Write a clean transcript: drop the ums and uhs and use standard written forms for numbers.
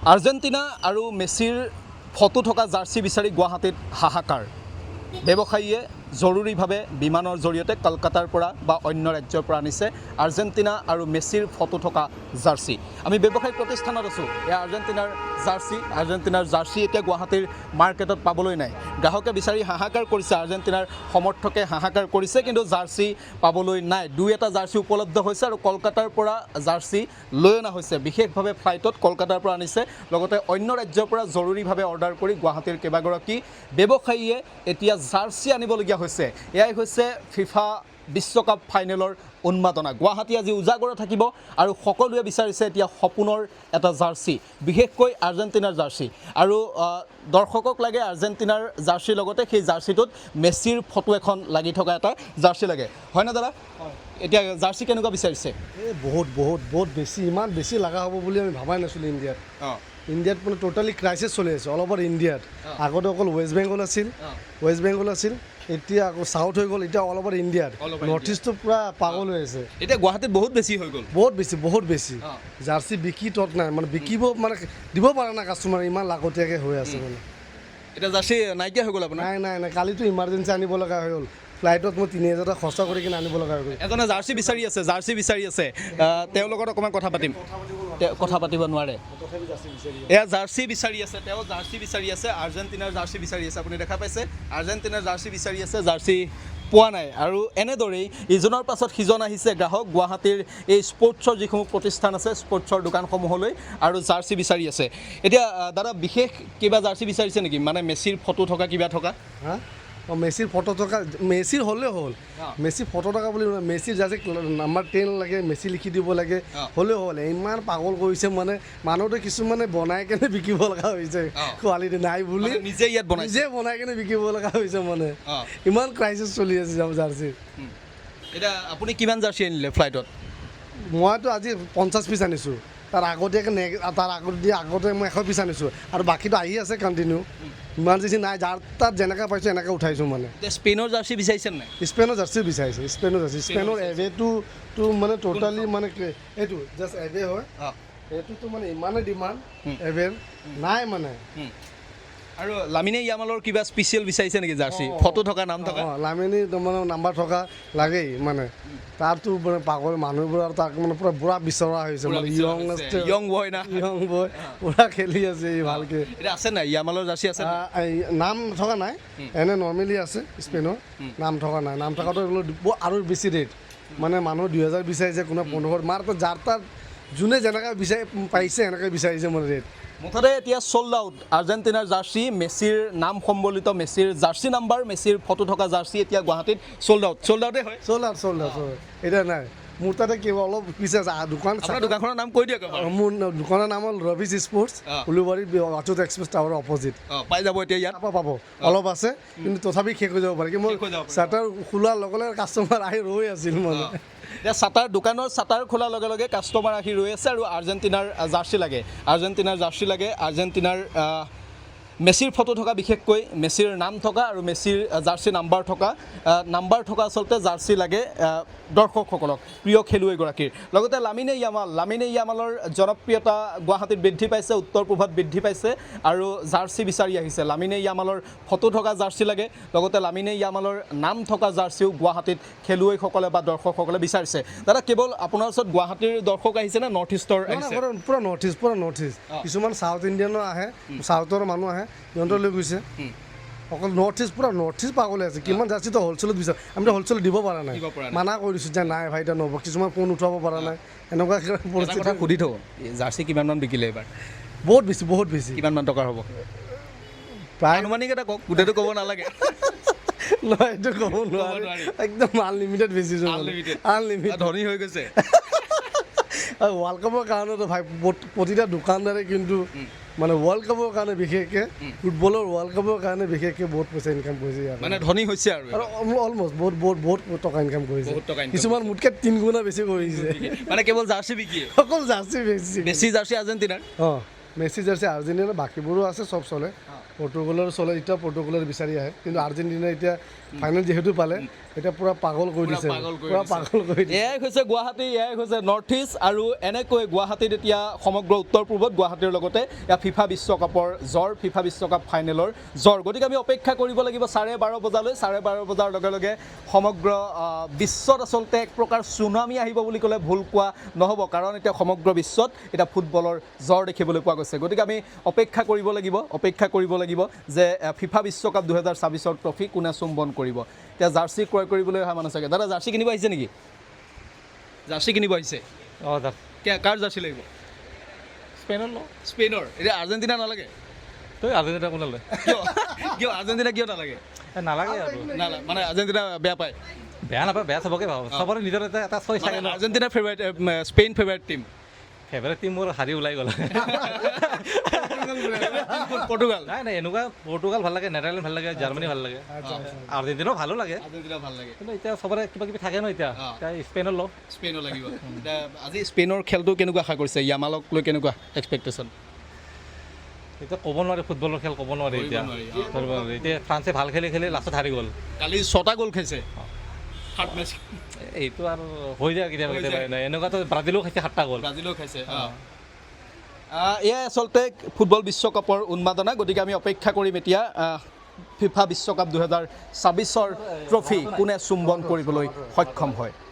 Argentina আৰু মেছিৰ photo থকা জাৰ্চি বিচাৰি গুৱাহাটীত হাহাকাৰ। ব্যৱসায়ীয়ে জৰুৰীভাৱে বিমানৰ জৰিয়তে কলকাতাৰ পৰা বা অন্য ৰাজ্যৰ পৰা আনিছে আৰ্জেণ্টিনা আৰু মেছিৰ ফটো থকা জাৰ্চি। আমি ব্যৱসায়িক প্ৰতিষ্ঠানত আছোঁ। এয়া আৰ্জেণ্টিনাৰ জাৰ্চি এতিয়া গুৱাহাটীৰ মাৰ্কেটত পাবলৈ নাই। গ্ৰাহকে বিচাৰি হাহাকাৰ কৰিছে, আৰ্জেণ্টিনাৰ সমৰ্থকে হাহাকাৰ কৰিছে, কিন্তু জাৰ্চি পাবলৈ নাই। দুই এটা জাৰ্চি উপলব্ধ হৈছে আৰু কলকাতাৰ পৰা জাৰ্চি লৈ অনা হৈছে। বিশেষভাৱে ফ্লাইটত কলকাতাৰ পৰা আনিছে, লগতে অন্য ৰাজ্যৰ পৰা জৰুৰীভাৱে অৰ্ডাৰ কৰি গুৱাহাটীৰ কেইবাগৰাকী ব্যৱসায়ীয়ে এতিয়া জাৰ্চি আনিবলগীয়া হৈছে। এয়াই হৈছে ফিফা বিশ্বকাপ ফাইনেলৰ উন্মাদনা। গুৱাহাটী আজি উজাগৰ থাকিব আৰু সকলোৱে বিচাৰিছে এতিয়া সপোনৰ এটা জাৰ্চি, বিশেষকৈ আৰ্জেণ্টিনাৰ জাৰ্চি। আৰু দৰ্শকক লাগে আৰ্জেণ্টিনাৰ জাৰ্চিৰ লগতে সেই জাৰ্চিটোত মেছিৰ ফটো এখন লাগি থকা এটা জাৰ্চি লাগে, হয়নে দাদা? এতিয়া জাৰ্চি কেনেকুৱা বিচাৰিছে? এই বহুত বেছি, ইমান বেছি লগা হ'ব বুলি আমি ভাবাই নাছিলোঁ ইণ্ডিয়াত। ইণ্ডিয়াত মানে টোটালি ক্ৰাইচিছ চলি আছে অল অভাৰ ইণ্ডিয়াত। আগতে অকল ৱেষ্ট বেংগল আছিল, এতিয়া আকৌ চাউথ হৈ গ'ল, এতিয়া অল অভাৰ ইণ্ডিয়াত নৰ্থ ইষ্টটো পূৰা পাগল হৈ আছে। এতিয়া গুৱাহাটীত বহুত বেছি হৈ গ'ল, বহুত বেছি জাৰ্চি বিকি তত নাই, মানে বিকিব মানে দিব পৰা নাই কাষ্টমাৰ, ইমান লাগতীয়াকৈ হৈ আছে মানে। এতিয়া জাৰ্চি নাইকিয়া হৈ গ'ল আপোনাৰ? নাই, কালিতো ইমাৰ্জেঞ্চি আনিব লগা হৈ গ'ল। ফ্লাইটত মই 3000 টকা খৰচা কৰি কিনে আনিব লগা হৈ গ'ল। এজনে জাৰ্চি বিচাৰি আছে, তেওঁৰ লগত অকণমান কথা পাতিম। কথা পাতিব নোৱাৰে। এয়া জাৰ্চি বিচাৰি আছে, তেওঁ জাৰ্চি বিচাৰি আছে, আৰ্জেণ্টিনাৰ জাৰ্চি বিচাৰি আছে। আপুনি দেখা পাইছে আৰ্জেণ্টিনাৰ জাৰ্চি বিচাৰি আছে, জাৰ্চি পোৱা নাই। আৰু এনেদৰেই ইজনৰ পাছত সিজন আহিছে গ্ৰাহক গুৱাহাটীৰ এই স্পৰ্টছৰ যিসমূহ প্ৰতিষ্ঠান আছে, স্পৰ্টছৰ দোকানসমূহলৈ আৰু জাৰ্চি বিচাৰি আছে। এতিয়া দাদা বিশেষ কিবা জাৰ্চি বিচাৰিছে নেকি, মানে মেছিৰ ফটো থকা কিবা থকা? মেছিৰ ফটো থকা, মেছিৰ হ'লেও হ'ল, মেছিৰ ফটো থকা বুলি নহয়, মেছিৰ জাৰ্চি নাম্বাৰ 10 লাগে, মেছি লিখি দিব লাগে, হ'লেও হ'ল। ইমান পাগল কৰিছে মানে, মানুহটো কিছুমানে বনাই কেনে বিকিব লগা হৈছে, কোৱালিটি নাই বুলি নিজে বনাই কেনে বিকিব লগা হৈছে মানে। ইমান ক্ৰাইচিছ চলি আছে জাৰ্চিৰ। এতিয়া আপুনি কিমান জাৰ্চি আনিলে ফ্লাইটত? মইতো আজি 50 পিচ আনিছোঁ, তাৰ আগতে মই 100 পিচ আনিছোঁ, আৰু বাকীটো আহি আছে কণ্টিনিউ। ইমাৰ্জেঞ্চি নাই, যাৰ তাত যেনেকৈ পাইছোঁ এনেকৈ উঠাইছোঁ মানে। স্পেইনৰ জাৰ্চি বিচাৰিছে নাই? স্পেইনৰ জাৰ্চি বিচাৰিছে, স্পেইনৰ এৱেটো মানে টোটালি মানে এইটো জাষ্ট এৱে হয়, এইটোতো মানে ইমানেই ডিমাণ্ড এৱেৰ নাই মানে। আৰু লামিনে ইয়ামালৰ কিবা স্পেচিয়েল বিচাৰিছে নেকি জাৰ্চি, ফটো থকা নাম থকা? লামিনী মানে নাম্বাৰ থকা লাগেই মানে, তাৰতো মানে পাগল মানুহবোৰ, আৰু তাক মানে পূৰা বুঢ়া বিচৰা হৈছে মানে। ইয়ং বয় পূৰা খেলি আছে ভালকৈ। এতিয়া আছে নাই ইয়ামালৰ জাৰ্চি আছে? নাম থকা নাই, এনে নৰ্মেলি আছে স্পেইনৰ, নাম থকা নাই। নাম থকাটো আৰু বেছি ৰেট মানে, মানুহ 2000 বিচাৰিছে, কোনো 1500, মাৰ যাৰ তাত যোনে যেনেকৈ বিচাৰি পাইছে এনেকৈ বিচাৰিছে মানে ৰেট। মুঠতে এতিয়া চল্ড আউট আৰ্জেণ্টিনাৰ জাৰ্চি, মেছিৰ নাম সম্বলিত, মেছিৰ জাৰ্চি নাম্বাৰ, মেছিৰ ফটো থকা জাৰ্চি এতিয়া গুৱাহাটীত চল্ড আউটে হয়। চল্ড আউট এতিয়া নাই। মোৰ তাতে কিবা অলপ পিছে দোকানখনৰ নাম কৈ দিয়ক। মোৰ দোকানৰ নাম হ'ল ৰবিজ স্পৰ্টছ, উলুবাৰী অচ্যুত এক্সপ্ৰেছ টাৱাৰৰ অপজিট। পাই যাব এতিয়া ইয়াত? পাব, অলপ আছে, কিন্তু তথাপি শেষ হৈ যাব পাৰে। কি মই শ্বাটাৰ খোলাৰ লগে লগে কাষ্টমাৰ আহি ৰৈ আছিল মানে। এতিয়া দোকানৰ শ্বাটাৰ খোলাৰ লগে লগে কাষ্টমাৰ আহি ৰৈ আছে আৰু আৰ্জেণ্টিনাৰ জাৰ্চি লাগে, আৰ্জেণ্টিনাৰ মেছিৰ ফটো থকা, বিশেষকৈ মেছিৰ নাম থকা আৰু মেছিৰ জাৰ্চি নাম্বাৰ থকা আচলতে জাৰ্চি লাগে দৰ্শকসকলক, প্ৰিয় খেলুৱৈগৰাকীৰ। লগতে লামিনে ইয়ামালৰ জনপ্ৰিয়তা গুৱাহাটীত বৃদ্ধি পাইছে, উত্তৰ পূবত বৃদ্ধি পাইছে, আৰু জাৰ্চি বিচাৰি আহিছে। লামিনে ইয়ামালৰ ফটো থকা জাৰ্চি লাগে, লগতে লামিনে ইয়ামালৰ নাম থকা জাৰ্চিও গুৱাহাটীত খেলুৱৈসকলে বা দৰ্শকসকলে বিচাৰিছে। দাদা কেৱল আপোনাৰ ওচৰত গুৱাহাটীৰ দৰ্শক আহিছে নে নৰ্থ ইষ্টৰ? পূৰা নৰ্থ ইষ্ট, কিছুমান চাউথ ইণ্ডিয়ানো আহে, চাউথৰ মানুহ আহে, সিহঁতৰ লৈ গৈছে। অকল নৰ্থ ইষ্ট পাগলে আছে। কিমান জাৰ্চিটো হ'লচেলত বিচাৰে, আমিতো হ'লচেলত দিব পৰা নাই, মানা কৰি দিছোঁ যে নাই ভাই, এতিয়া নহ'ব। কিছুমান ফোন উঠাব পৰা নাই, এনেকুৱা পৰিস্থিতি। সুধি থ'ব জাৰ্চি কিমানমান বিকিলে এইবাৰ? বহুত বেছি। কিমানমান টকাৰ হ'ব প্ৰায়? আনুমানিক এটা কওক, গোটেইটো ক'ব নালাগে। নহয়, এইটো ক'ব নোৱাৰি, একদম আনলিমিটেড বেচিছোঁ, আনলিমিটেড। ধনী হৈ গৈছে। ৱৰ্ল্ড কাপৰ কাৰণেতো ভাই প্ৰতিটা দোকানদাৰে কিন্তু মানে ৱৰ্ল্ড কাপৰ কাৰণে বিশেষকৈ, ফুটবলৰ ৱৰ্ল্ড কাপৰ কাৰণে বিশেষকৈ বহুত পইচা ইনকাম কৰিছে ইয়াত, মানে ধনী হৈছে আৰু অলমষ্ট বহুত টকা ইনকাম কৰিছে। কিছুমান মোতকৈ 3 গুণা বেছি কৰিছে, মানে কেৱল জাৰ্চি বিকি, অকল জাৰ্চি মেছি জাৰ্চি আৰ্জেণ্টিনাৰ। মেছি জাৰ্চি আৰ্জেণ্টিনাৰ, বাকীবোৰো আছে, চব চলে। পৰ্তুগালৰ চলে, এতিয়া পৰ্তুগালৰ বিচাৰি আহে, কিন্তু আৰ্জেণ্টিনা এতিয়া ফাইনেল যিহেতু পালে এতিয়া পূৰা পাগল কৰি দিছে পূৰা পাগল কৰি দিছে এয়াই হৈছে গুৱাহাটী, এয়াই হৈছে নৰ্থ ইষ্ট, আৰু এনেকৈ গুৱাহাটীত এতিয়া সমগ্ৰ উত্তৰ পূৰ্বত গুৱাহাটীৰ লগতে এয়া ফিফা বিশ্বকাপৰ জ্বৰ, ফিফা বিশ্বকাপ ফাইনেলৰ জ্বৰ। গতিকে আমি অপেক্ষা কৰিব লাগিব 12:30 বজালৈ। 12:30 বজাৰ লগে লগে সমগ্ৰ বিশ্বত আচলতে এক প্ৰকাৰ চুনামি আহিব বুলি ক'লে ভুল কোৱা নহ'ব, কাৰণ এতিয়া সমগ্ৰ বিশ্বত এতিয়া ফুটবলৰ জ্বৰ দেখিবলৈ পোৱা গৈছে। গতিকে আমি অপেক্ষা কৰিব লাগিব যে ফিফা বিশ্বকাপ 2026ৰ ট্ৰফি কোনে চুম্বন কৰিব। এতিয়া জাৰ্চি ক্ৰয় কৰিবলৈ অহা মানুহ চাগে। দাদা জাৰ্চি কিনিব আহিছে নেকি? জাৰ্চি কিনিব আহিছে? অঁ কাৰ জাৰ্চি লাগিব? স্পেইনৰ ল স্পেইনৰ। এতিয়া আৰ্জেণ্টিনা নালাগে? তই আৰ্জেণ্টিনা কোনে লয়? কিয় আৰ্জেণ্টিনা কিয় নালাগে? নালাগে আৰু মানে আৰ্জেণ্টিনা বেয়া পায়? বেয়া নাপায়, বেয়া চবকে পাব, চবৰে নিজৰ এটা চইচ থাকে ন। আৰ্জেণ্টিনাৰ favourite, Spain favourite team? Favourite team মোৰ হাৰি ওলাই গ'ল। পৰ্তুগাল? নাই এনেকুৱা পৰ্তুগাল ভাল লাগে, নেদাৰলেণ্ড ভাল লাগে, জাৰ্মানী ভাল লাগে, আৰ্জেণ্টিনাও ভালো লাগে, আৰ্জেণ্টিনা ভাল লাগে। কিন্তু এতিয়া চবৰে কিবা কিবি থাকে ন। এতিয়া স্পেইনৰ ল স্পেইনৰ লাগিব। আজি স্পেইনৰ খেলটো কেনেকুৱা আশা কৰিছে? য়ামালক লৈ কেনেকুৱা এক্সপেক্টেশ্যন? এতিয়া ক'ব নোৱাৰি, ফুটবলৰ খেল ক'ব নোৱাৰি এতিয়া, ধৰিব নোৱাৰি। এতিয়া ফ্ৰান্সে ভাল খেলি লাষ্টত হাৰি গ'ল। কালি 6টা গ'ল খাইছে সাত মেচ। এইটো আৰু হৈ যায় কেতিয়াবা কেতিয়াবা, এনেকুৱাতো ব্ৰাজিলো খাইছে 7টা গ'ল। ব্ৰাজিলেও খাইছে। এয়াই আচলতে ফুটবল বিশ্বকাপৰ উন্মাদনা। গতিকে আমি অপেক্ষা কৰিম এতিয়া ফিফা বিশ্বকাপ 2026ৰ ট্ৰফি কোনে চুম্বন কৰিবলৈ সক্ষম হয়।